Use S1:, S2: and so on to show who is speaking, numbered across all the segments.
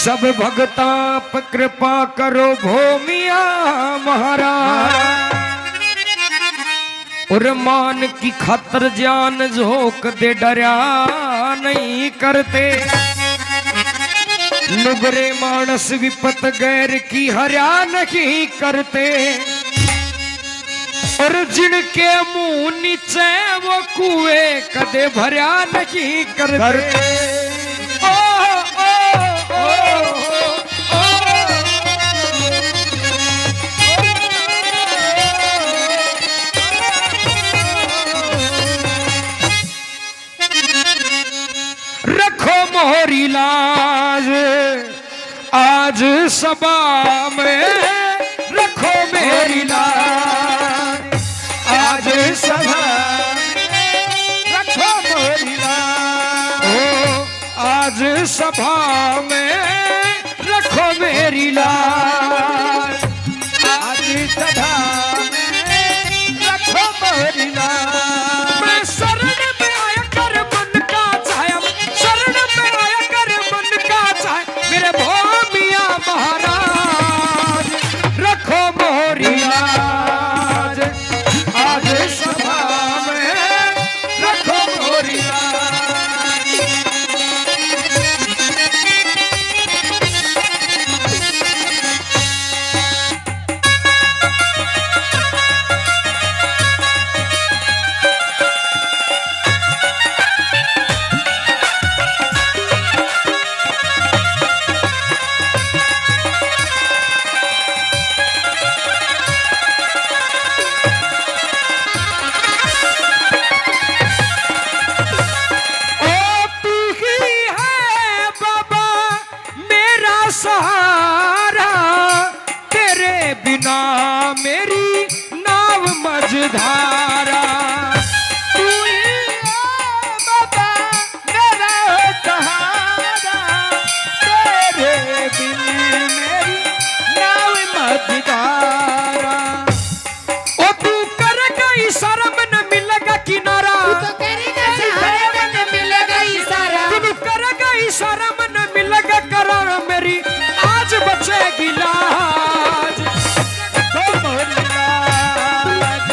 S1: सब भगता पे कृपा करो भूमिया महाराज। और मान की खातर जान झोंक दे डरा नहीं करते। नुगरे मानस विपत गैर की हर्या नहीं करते। और जिनके मुंह नीचे वो कुएं कदे भर्या नहीं करते। रखो मोहरी लाज आज सभा में, रखो मेरी लाज आज सभा में, रखो मोहरी लाज ओ आज सभा में, रखो मेरी लाज आज सभा में, रखो मोहरी लाज। मैं शरण में आया कर मन का चाहे, शरण में आया कर मन का चाहे मेरे भूमिया महाराज। रखो मोहरी लाज आज सभा में, रखो मोहरी लाज। सहारा तेरे बिना मेरी नाव मझधारा। तू ही बाबा मेरा सहारा, तेरे बिना मेरी नाव मझधारा। ओ तू करेगा इशारा मन मिलेगा किनारा,
S2: तू करेगा इशारा मन मिलेगा इशारा,
S1: तू करेगा इशारा मन मिलेगा करार मेरी आज बचेगी लाज। रखो मोहरी लाज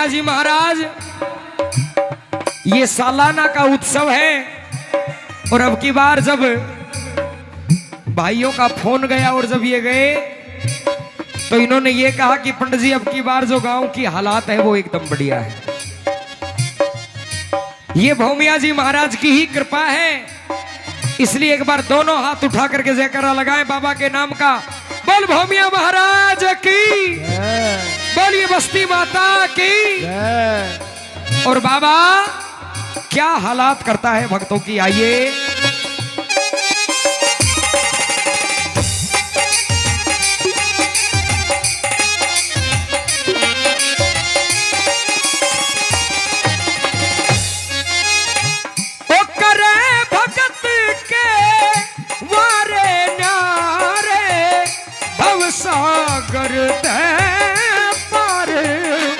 S1: भौमिया जी महाराज, ये सालाना का उत्सव है और अब की बार जब भाइयों का फोन गया और जब ये गए तो इन्होंने ये कहा कि पंडित जी अब की बार जो गांव की हालात है वो एकदम बढ़िया है। ये भौमिया जी महाराज की ही कृपा है, इसलिए एक बार दोनों हाथ उठा करके जयकारा लगाएं बाबा के नाम का। बोल भौमिया महाराज की, बोलिए बस्ती माता की। और बाबा क्या हालात करता है भक्तों की, आइए। सागर पार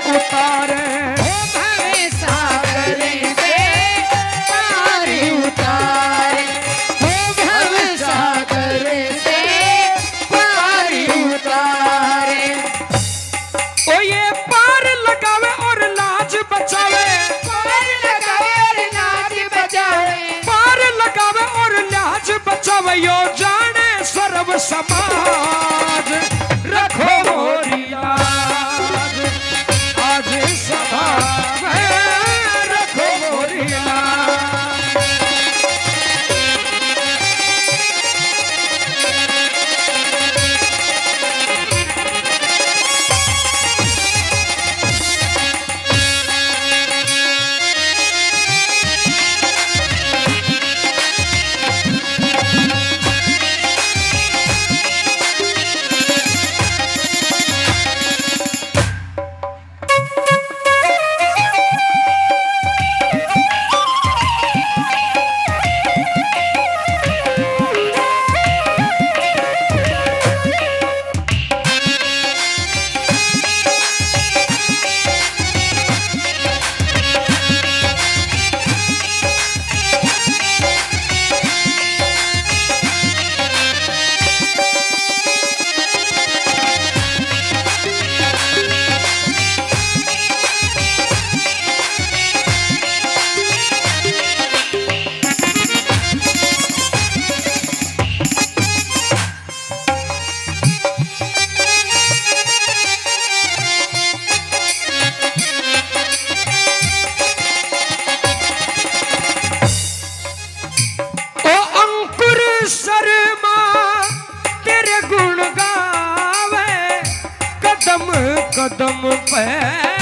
S1: उतारे,
S2: भव सागर से पार उतारे, भव सागर से पार उतारे।
S1: ओ ये पार लगावे और लाज बचावे,
S2: पार लगावे और लाज बचावे,
S1: पार लगावे और लाज बचावे। यो जाने सर्व समाज, रखो मोरी लाज, आज सभा में रखो मोरी लाज। कदम कदम पे